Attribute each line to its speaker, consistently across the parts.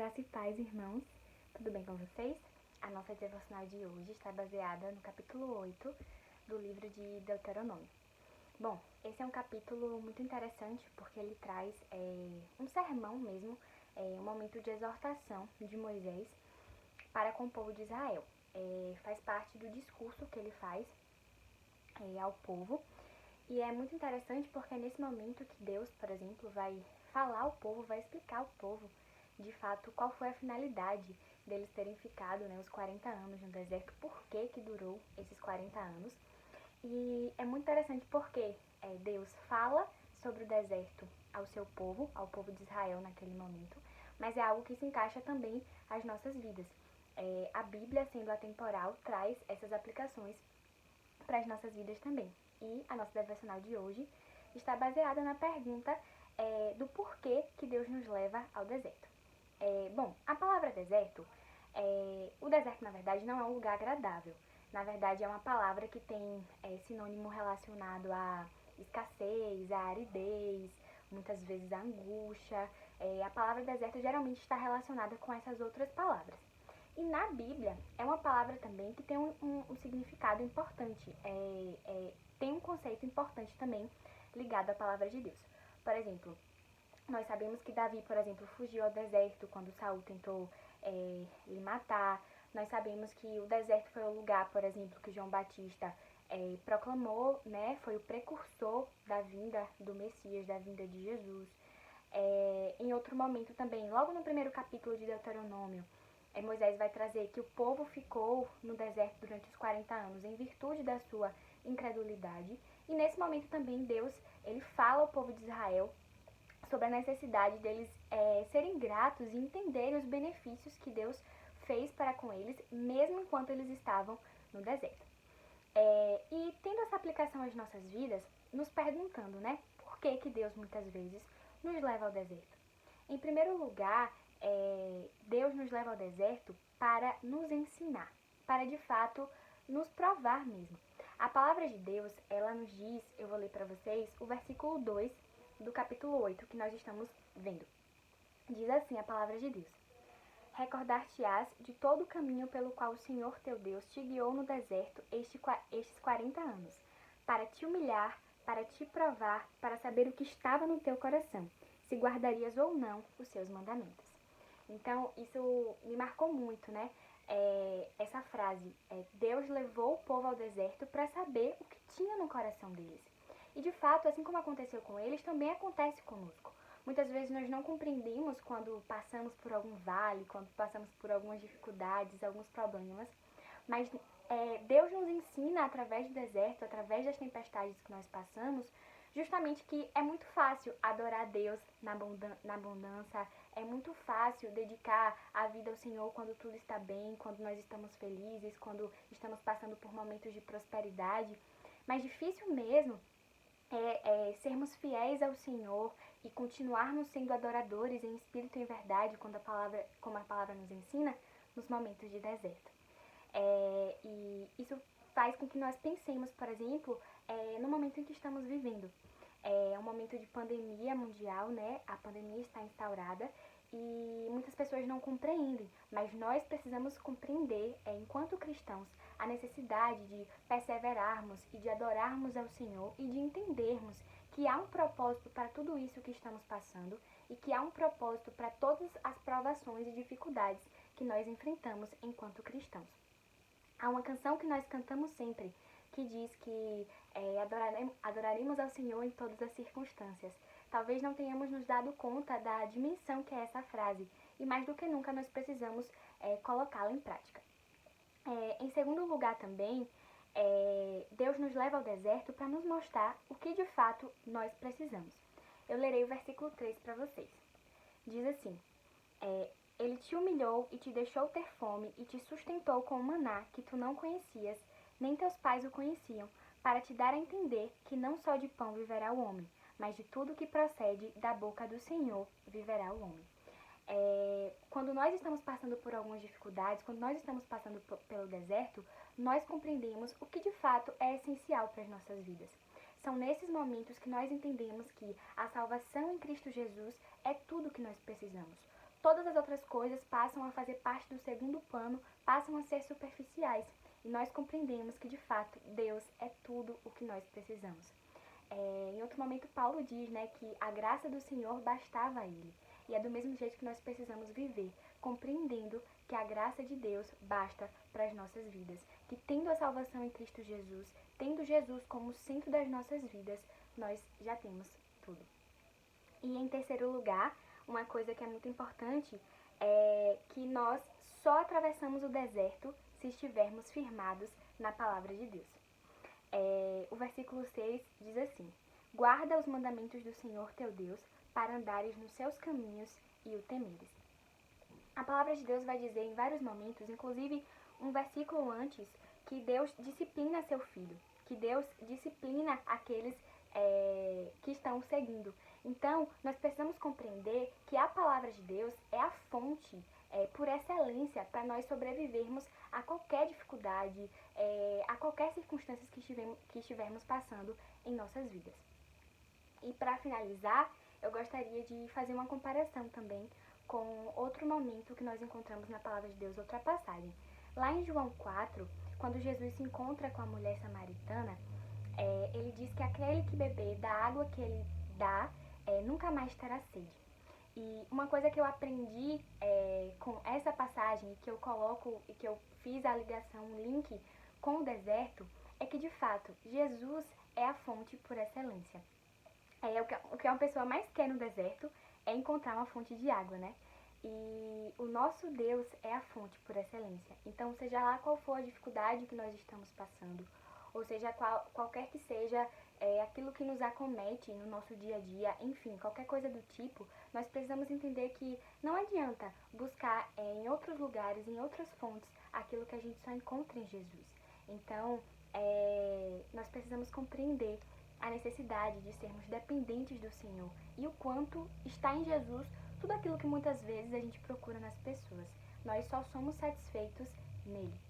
Speaker 1: Graça e paz, irmãos. Tudo bem com vocês? A nossa devocional de hoje está baseada no capítulo 8 do livro de Deuteronômio. Bom, esse é um capítulo muito interessante porque ele traz um sermão mesmo, um momento de exortação de Moisés para com o povo de Israel. Faz parte do discurso que ele faz ao povo. E é muito interessante porque é nesse momento que Deus, por exemplo, vai falar ao povo, vai explicar ao povo, de fato, qual foi a finalidade deles terem ficado os 40 anos no deserto, por que durou esses 40 anos. E é muito interessante porque Deus fala sobre o deserto ao povo de Israel naquele momento, mas é algo que se encaixa também às nossas vidas. A Bíblia, sendo atemporal, traz essas aplicações para as nossas vidas também. E a nossa devocional de hoje está baseada na pergunta do porquê que Deus nos leva ao deserto. Bom, a palavra deserto, o deserto na verdade não é um lugar agradável. Na verdade é uma palavra que tem sinônimo relacionado a escassez, a aridez, muitas vezes a angústia. A palavra deserto geralmente está relacionada com essas outras palavras. E na Bíblia é uma palavra também que tem um significado importante, tem um conceito importante também ligado à palavra de Deus. Por exemplo, nós sabemos que Davi, por exemplo, fugiu ao deserto quando Saul tentou lhe matar. Nós sabemos que o deserto foi o lugar, por exemplo, que João Batista proclamou, né? Foi o precursor da vinda do Messias, da vinda de Jesus. Em outro momento também, logo no primeiro capítulo de Deuteronômio, Moisés vai trazer que o povo ficou no deserto durante os 40 anos em virtude da sua incredulidade. E nesse momento também Deus, ele fala ao povo de Israel sobre a necessidade deles serem gratos e entenderem os benefícios que Deus fez para com eles, mesmo enquanto eles estavam no deserto. E tendo essa aplicação às nossas vidas, nos perguntando, né, por que Deus muitas vezes nos leva ao deserto? Em primeiro lugar, Deus nos leva ao deserto para nos ensinar, para de fato nos provar mesmo. A palavra de Deus, ela nos diz, eu vou ler para vocês, o versículo 2 do capítulo 8 que nós estamos vendo. Diz assim a palavra de Deus: Recordar-te-ás de todo o caminho pelo qual o Senhor teu Deus te guiou no deserto estes 40 anos, para te humilhar, para te provar, para saber o que estava no teu coração, se guardarias ou não os seus mandamentos. Então, isso me marcou muito, né? Essa frase, Deus levou o povo ao deserto para saber o que tinha no coração deles. E de fato, assim como aconteceu com eles, também acontece conosco. Muitas vezes nós não compreendemos quando passamos por algum vale, quando passamos por algumas dificuldades, alguns problemas, mas Deus nos ensina através do deserto, através das tempestades que nós passamos, justamente que é muito fácil adorar a Deus na abundância, é muito fácil dedicar a vida ao Senhor quando tudo está bem, quando nós estamos felizes, quando estamos passando por momentos de prosperidade, mas difícil mesmo sermos fiéis ao Senhor e continuarmos sendo adoradores em espírito e em verdade, como a palavra nos ensina, nos momentos de deserto. E isso faz com que nós pensemos, por exemplo, no momento em que estamos vivendo. É um momento de pandemia mundial, né? A pandemia está instaurada e muitas pessoas não compreendem, mas nós precisamos compreender, enquanto cristãos, a necessidade de perseverarmos e de adorarmos ao Senhor e de entendermos que há um propósito para tudo isso que estamos passando e que há um propósito para todas as provações e dificuldades que nós enfrentamos enquanto cristãos. Há uma canção que nós cantamos sempre, que diz que adoraremos ao Senhor em todas as circunstâncias. Talvez não tenhamos nos dado conta da dimensão que é essa frase, e mais do que nunca nós precisamos colocá-la em prática. Em segundo lugar também, Deus nos leva ao deserto para nos mostrar o que de fato nós precisamos. Eu lerei o versículo 3 para vocês. Diz assim: Ele te humilhou e te deixou ter fome e te sustentou com o maná que tu não conhecias, nem teus pais o conheciam, para te dar a entender que não só de pão viverá o homem, mas de tudo que procede da boca do Senhor viverá o homem. Quando nós estamos passando por algumas dificuldades, quando nós estamos passando pelo deserto, nós compreendemos o que de fato é essencial para as nossas vidas. São nesses momentos que nós entendemos que a salvação em Cristo Jesus é tudo o que nós precisamos. todas as outras coisas passam a fazer parte do segundo plano, passam a ser superficiais. E nós compreendemos que, de fato, Deus é tudo o que nós precisamos. Em outro momento, Paulo diz, né, que a graça do Senhor bastava a ele. E é do mesmo jeito que nós precisamos viver, compreendendo que a graça de Deus basta para as nossas vidas. Que tendo a salvação em Cristo Jesus, tendo Jesus como centro das nossas vidas, nós já temos tudo. E em terceiro lugar, uma coisa que é muito importante é que nós só atravessamos o deserto se estivermos firmados na palavra de Deus. O versículo 6 diz assim: guarda os mandamentos do Senhor teu Deus para andares nos seus caminhos e o temeres. A palavra de Deus vai dizer em vários momentos, inclusive um versículo antes, que Deus disciplina seu filho, que Deus disciplina aqueles que estão o seguindo. Então, nós precisamos compreender que a palavra de Deus é a fonte, por excelência, para nós sobrevivermos a qualquer dificuldade, a qualquer circunstância que estivermos passando em nossas vidas. E para finalizar, eu gostaria de fazer uma comparação também com outro momento que nós encontramos na palavra de Deus, outra passagem. Lá em João 4, quando Jesus se encontra com a mulher samaritana, ele diz que aquele que beber da água que ele dá, nunca mais terá sede. E uma coisa que eu aprendi com essa passagem, que eu coloco e que eu fiz a ligação, um link com o deserto, é que de fato Jesus é a fonte por excelência. O que uma pessoa mais quer no deserto é encontrar uma fonte de água, né? E o nosso Deus é a fonte por excelência. Então, seja lá qual for a dificuldade que nós estamos passando, ou seja, qualquer que seja aquilo que nos acomete no nosso dia a dia, enfim, qualquer coisa do tipo, nós precisamos entender que não adianta buscar em outros lugares, em outras fontes, aquilo que a gente só encontra em Jesus. Então, nós precisamos compreender a necessidade de sermos dependentes do Senhor e o quanto está em Jesus tudo aquilo que muitas vezes a gente procura nas pessoas. Nós só somos satisfeitos nele.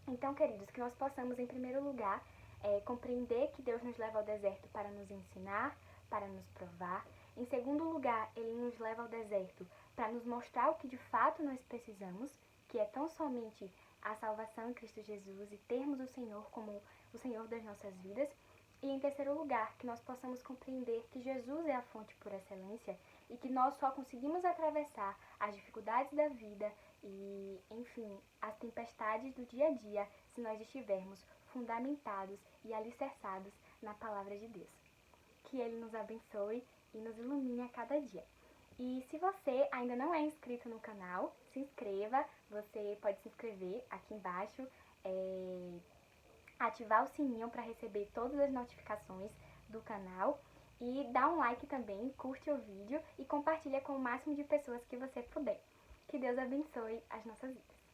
Speaker 1: Então, queridos, que nós possamos, em primeiro lugar, compreender que Deus nos leva ao deserto para nos ensinar, para nos provar. Em segundo lugar, Ele nos leva ao deserto para nos mostrar o que de fato nós precisamos, que é tão somente a salvação em Cristo Jesus e termos o Senhor como o Senhor das nossas vidas. E em terceiro lugar, que nós possamos compreender que Jesus é a fonte por excelência e que nós só conseguimos atravessar as dificuldades da vida e, enfim, as tempestades do dia a dia se nós estivermos fundamentados e alicerçados na palavra de Deus. Que Ele nos abençoe e nos ilumine a cada dia. E se você ainda não é inscrito no canal, se inscreva. Você pode se inscrever aqui embaixo, ativar o sininho para receber todas as notificações do canal e dá um like também, curte o vídeo e compartilha com o máximo de pessoas que você puder. Que Deus abençoe as nossas vidas.